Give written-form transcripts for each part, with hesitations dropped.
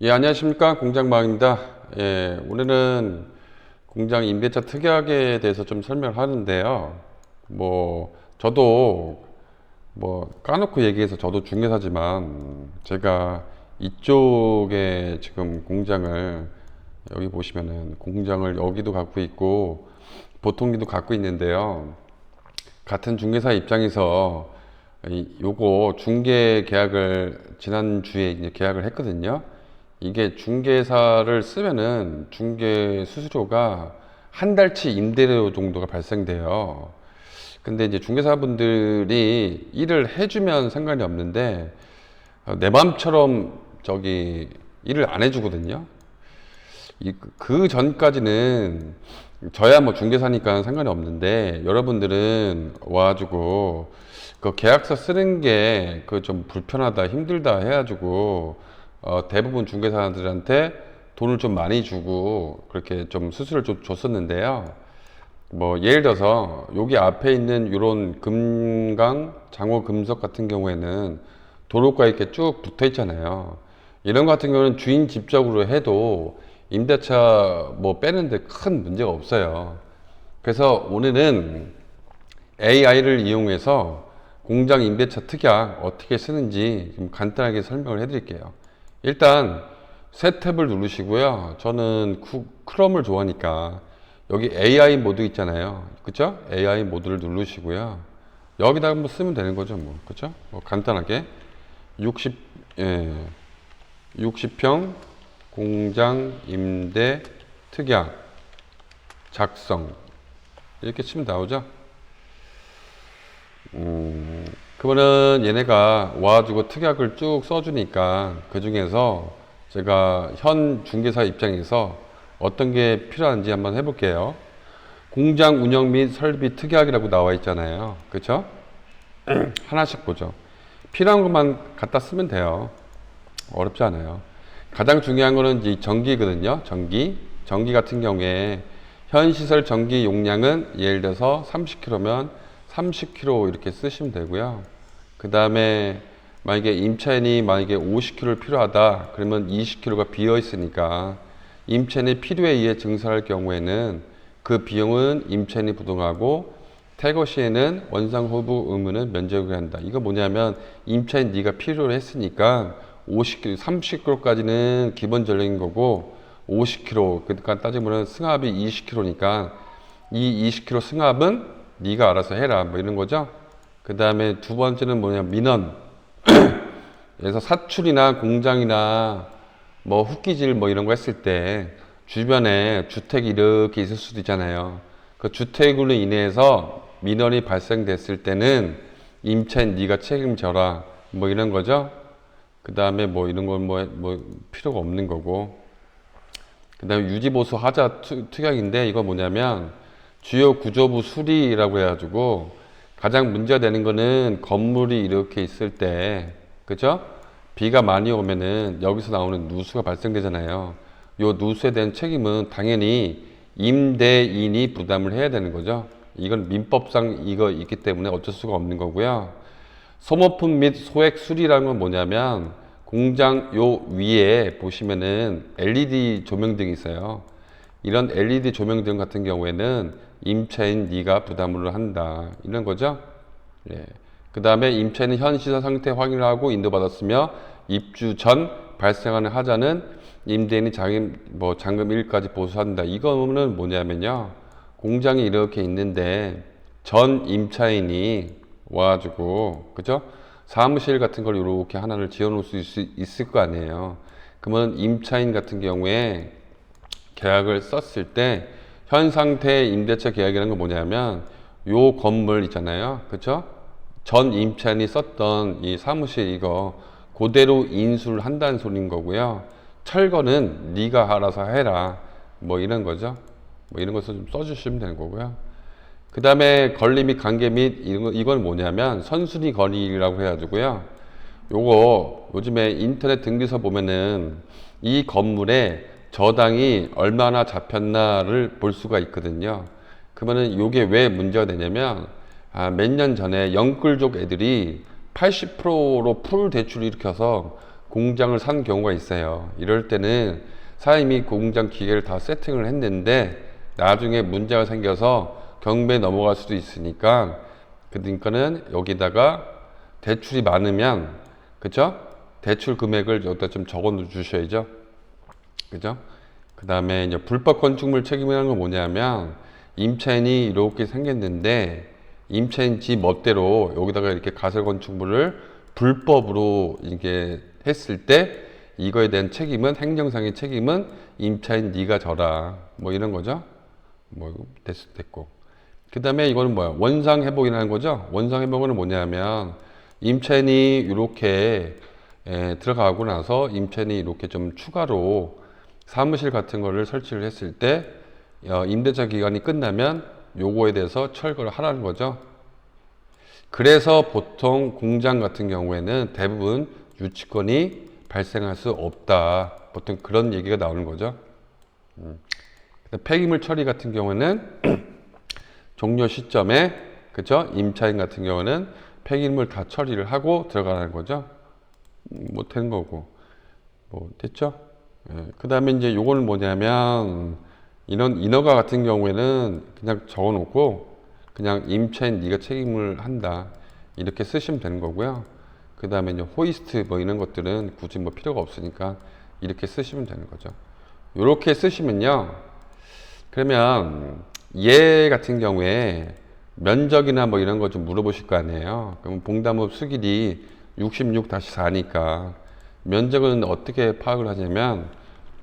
예, 안녕하십니까. 공장마입니다. 예, 오늘은 공장 임대차 특약에 대해서 좀 설명을 하는데요. 저도 까놓고 얘기해서 저도 중개사지만 제가 이쪽에 지금 공장을 여기 보시면은 공장을 여기도 갖고 있고 보통기도 갖고 있는데요. 같은 중개사 입장에서 요거 중개 계약을 지난주에 이제 계약을 했거든요. 이게 중개사를 쓰면은 중개 수수료가 한 달치 임대료 정도가 발생돼요. 근데 이제 중개사분들이 일을 해주면 상관이 없는데 내 맘처럼 저기 일을 안 해주거든요. 그 전까지는 저야 뭐 중개사니까 상관이 없는데 여러분들은 와가지고 그 계약서 쓰는 게 그 좀 불편하다 힘들다 해가지고 대부분 중개사들한테 돈을 좀 많이 주고 그렇게 좀 수수료를 좀 줬었는데요. 예를 들어서 여기 앞에 있는 이런 금강, 장호 금속 같은 경우에는 도로가에 이렇게 쭉 붙어 있잖아요. 이런 거 같은 경우는 주인 집적으로 해도 임대차 빼는데 큰 문제가 없어요. 그래서 오늘은 AI를 이용해서 공장 임대차 특약 어떻게 쓰는지 좀 간단하게 설명을 해드릴게요. 일단 새 탭을 누르시고요. 저는 크롬을 좋아하니까 여기 AI 모드 있잖아요. 그쵸? AI 모드를 누르시고요. 여기다 한번 쓰면 되는 거죠. 그쵸? 간단하게 60, 예, 60평 공장 임대 특약 작성 이렇게 치면 나오죠. 그러면은 얘네가 와가지고 특약을 쭉 써주니까 그 중에서 제가 현 중개사 입장에서 어떤 게 필요한지 한번 해볼게요. 공장 운영 및 설비 특약이라고 나와 있잖아요. 그쵸? 하나씩 보죠. 필요한 것만 갖다 쓰면 돼요. 어렵지 않아요. 가장 중요한 거는 이제 전기거든요. 전기 같은 경우에 현 시설 전기 용량은 예를 들어서 30kg면 30kg 이렇게 쓰시면 되고요. 그 다음에 만약에 임차인이 만약에 50kg를 필요하다 그러면 20kg가 비어 있으니까 임차인의 필요에 의해 증설할 경우에는 그 비용은 임차인이 부담하고 퇴거 시에는 원상 후부 의무는 면제하게 한다. 이거 뭐냐면 임차인 네가 필요로 했으니까 50kg, 30kg까지는 기본적인 거고 50kg 그러니까 따지면 승합이 20kg니까 이 20kg 승합은 네가 알아서 해라 이런 거죠. 그 다음에 두 번째는 민원. 그래서 사출이나 공장이나 흙기질 이런 거 했을 때 주변에 주택이 이렇게 있을 수도 있잖아요. 그 주택으로 인해서 민원이 발생됐을 때는 임차인 네가 책임져라 이런 거죠. 그 다음에 이런 건 필요가 없는 거고. 그 다음에 유지보수 하자 특약인데 이거 뭐냐면 주요 구조부 수리라고 해가지고 가장 문제가 되는 거는 건물이 이렇게 있을 때 그죠? 비가 많이 오면은 여기서 나오는 누수가 발생되잖아요. 요 누수에 대한 책임은 당연히 임대인이 부담을 해야 되는 거죠. 이건 민법상 이거 있기 때문에 어쩔 수가 없는 거고요. 소모품 및 소액 수리라는 건 뭐냐면 공장 요 위에 보시면은 LED 조명등이 있어요. 이런 LED 조명등 같은 경우에는 임차인 네가 부담을 한다 이런 거죠. 예. 그 다음에 임차인은 현 시설 상태 확인을 하고 인도받았으며 입주 전 발생하는 하자는 임대인이 잔금 1까지 보수한다. 이거는 뭐냐면요. 공장이 이렇게 있는데 전 임차인이 와가지고 그죠? 사무실 같은 걸 이렇게 하나를 지어 놓을 수 있을 거 아니에요. 그러면 임차인 같은 경우에 계약을 썼을 때 현 상태 임대차 계약이라는 건 뭐냐면 요 건물 있잖아요. 그쵸? 전 임차인이 썼던 이 사무실 이거 그대로 인수를 한다는 소리인 거고요. 철거는 네가 알아서 해라. 이런 거죠. 이런 것을 좀 써주시면 되는 거고요. 그 다음에 권리 및 관계 및 이건 뭐냐면 선순위 건의라고 해가지고요. 요거 요즘에 인터넷 등기서 보면은 이 건물에 저당이 얼마나 잡혔나를 볼 수가 있거든요. 그러면은 요게 왜 문제가 되냐면 몇 년 전에 영끌족 애들이 80%로 풀 대출을 일으켜서 공장을 산 경우가 있어요. 이럴 때는 사장님이 공장 기계를 다 세팅을 했는데 나중에 문제가 생겨서 경매에 넘어갈 수도 있으니까, 그러니까는 여기다가 대출이 많으면, 그죠? 대출 금액을 여기다 좀 적어 주셔야죠. 그죠? 그 다음에 이제 불법 건축물 책임이라는 건 뭐냐면, 임차인이 이렇게 생겼는데 임차인 지 멋대로 여기다가 이렇게 가설 건축물을 불법으로 이게 했을 때 이거에 대한 책임은, 행정상의 책임은 임차인 네가 져라, 뭐 이런 거죠. 뭐 됐고, 그 다음에 이거는 뭐야, 원상 회복이라는 거죠. 원상 회복은 뭐냐면 임차인이 이렇게 들어가고 나서 임차인이 이렇게 좀 추가로 사무실 같은 거를 설치를 했을 때 임대차 기간이 끝나면 요거에 대해서 철거를 하라는 거죠. 그래서 보통 공장 같은 경우에는 대부분 유치권이 발생할 수 없다, 보통 그런 얘기가 나오는 거죠. 폐기물 처리 같은 경우는 종료 시점에, 그죠? 임차인 같은 경우는 폐기물 다 처리를 하고 들어가는 거죠. 뭐 되는 거고, 뭐 됐죠? 그 다음에 이제 요거는 뭐냐면, 이런 인허가 같은 경우에는 그냥 적어놓고 그냥 임차인 네가 책임을 한다 이렇게 쓰시면 되는 거고요. 그 다음에 이제 호이스트 뭐 이런 것들은 굳이 뭐 필요가 없으니까 이렇게 쓰시면 되는 거죠. 이렇게 쓰시면요, 그러면 얘 같은 경우에 면적이나 뭐 이런 거 좀 물어보실 거 아니에요. 그럼 봉담읍 수길이 66-4니까 면적은 어떻게 파악을 하냐면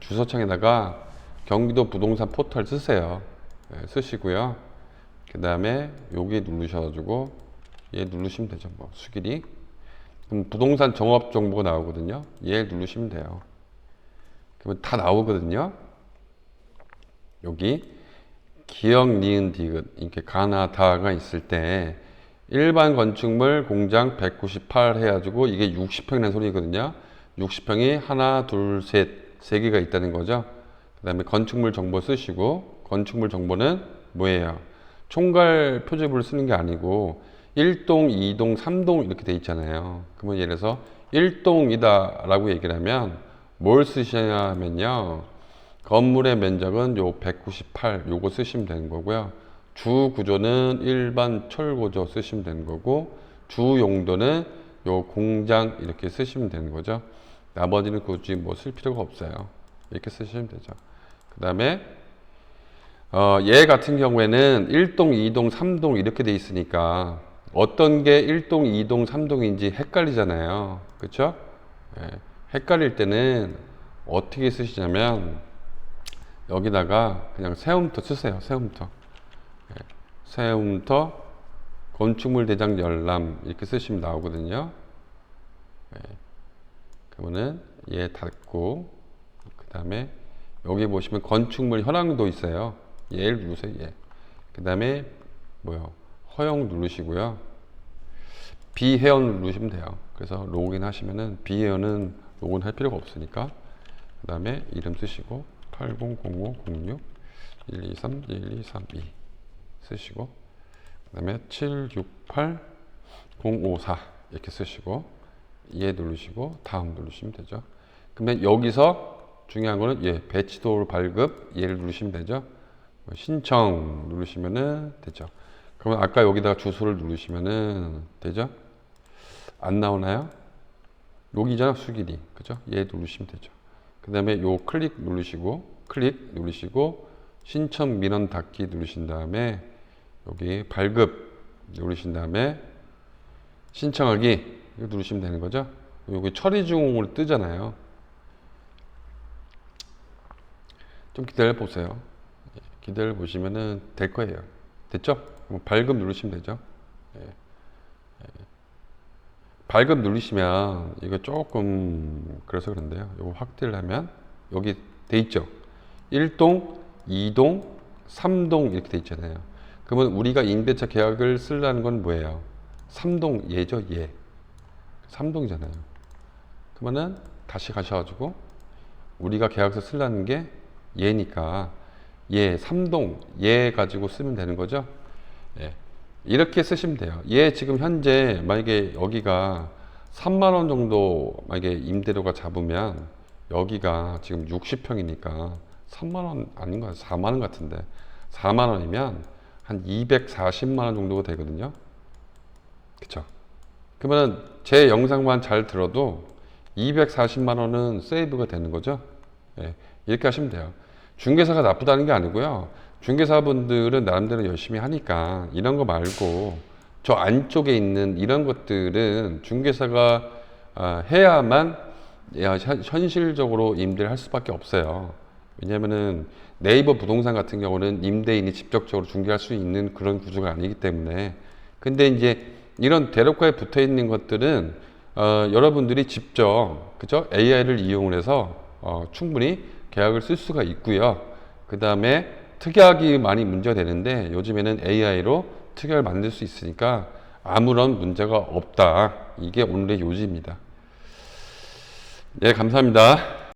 주소창에다가 경기도 부동산 포털 쓰세요. 쓰시고요. 그 다음에 여기 누르셔가지고 얘 누르시면 되죠. 뭐 수길이. 그럼 부동산 종합 정보가 나오거든요. 얘 누르시면 돼요. 그러면 다 나오거든요. 여기 기역, 니은, 디귿 이렇게 가나 다가 있을 때 일반 건축물 공장 198 해가지고 이게 60평이라는 소리거든요. 60평이 하나, 둘, 셋, 세 개가 있다는 거죠. 그 다음에 건축물 정보 쓰시고, 건축물 정보는 뭐예요? 총괄 표제부를 쓰는 게 아니고 1동, 2동, 3동 이렇게 돼 있잖아요. 그러면 예를 들어서 1동이다 라고 얘기를 하면 뭘 쓰셔야 하면요, 건물의 면적은 요 198 요거 쓰시면 되는 거고요. 주 구조는 일반 철구조 쓰시면 되는 거고, 주 용도는 요 공장 이렇게 쓰시면 되는 거죠. 나머지는 굳이 뭐 쓸 필요가 없어요. 이렇게 쓰시면 되죠. 그 다음에 얘 같은 경우에는 1동, 2동, 3동 이렇게 돼 있으니까 어떤 게 1동, 2동, 3동인지 헷갈리잖아요. 그렇죠? 헷갈릴 때는 어떻게 쓰시냐면 여기다가 그냥 세움터 쓰세요. 세움터. 세움터 건축물 대장 열람 이렇게 쓰시면 나오거든요. 그러면은 얘 닫고, 그 다음에 여기 보시면 건축물 현황도 있어요. 얘를 누르세요. 얘. 그 다음에 뭐요? 허용 누르시고요. 비회원 누르시면 돼요. 그래서 로그인 하시면은 비회원은 로그인 할 필요가 없으니까. 그 다음에 이름 쓰시고 800506 123 123 2 쓰시고, 그 다음에 768 054 이렇게 쓰시고 얘 누르시고 다음 누르시면 되죠. 그러면 여기서 중요한 거는 배치도를 발급 얘를 누르시면 되죠. 신청 누르시면은 되죠. 그러면 아까 여기다가 주소를 누르시면은 되죠. 안 나오나요? 여기잖아, 수길이. 그죠? 얘 누르시면 되죠. 그 다음에 요 클릭 누르시고 신청 민원 닫기 누르신 다음에 여기 발급 누르신 다음에 신청하기 이거 누르시면 되는 거죠. 여기 처리 중으로 뜨잖아요. 좀 기다려 보세요. 기다려 보시면은 될 거예요. 됐죠? 발급 누르시면 되죠. 발급 누르시면 이거 조금 그래서 그런데요. 이거 확대를 하면 여기 돼 있죠. 1동, 2동, 3동 이렇게 돼 있잖아요. 그러면 우리가 임대차 계약을 쓰려는 건 뭐예요? 3동 얘죠, 얘. 3동이잖아요. 그러면은 다시 가셔가지고 우리가 계약서 쓰려는 게 얘니까 얘 3동 얘 가지고 쓰면 되는 거죠. 예. 이렇게 쓰시면 돼요. 얘 지금 현재 만약에 여기가 3만 원 정도 만약에 임대료가 잡으면 여기가 지금 60평이니까 3만 원 아닌 거 4만 원 같은데 4만 원이면 한 240만 원 정도가 되거든요. 그쵸? 그러면 제 영상만 잘 들어도 240만 원은 세이브가 되는 거죠. 예, 이렇게 하시면 돼요. 중개사가 나쁘다는 게 아니고요. 중개사분들은 나름대로 열심히 하니까 이런 거 말고 저 안쪽에 있는 이런 것들은 중개사가 해야만 현실적으로 임대를 할 수밖에 없어요. 왜냐면은 네이버 부동산 같은 경우는 임대인이 직접적으로 중개할 수 있는 그런 구조가 아니기 때문에. 근데 이제 이런 대로가에 붙어 있는 것들은 여러분들이 직접 그죠? AI를 이용을 해서 충분히 계약을 쓸 수가 있고요. 그 다음에 특약이 많이 문제가 되는데 요즘에는 AI로 특약을 만들 수 있으니까 아무런 문제가 없다. 이게 오늘의 요지입니다. 예, 감사합니다.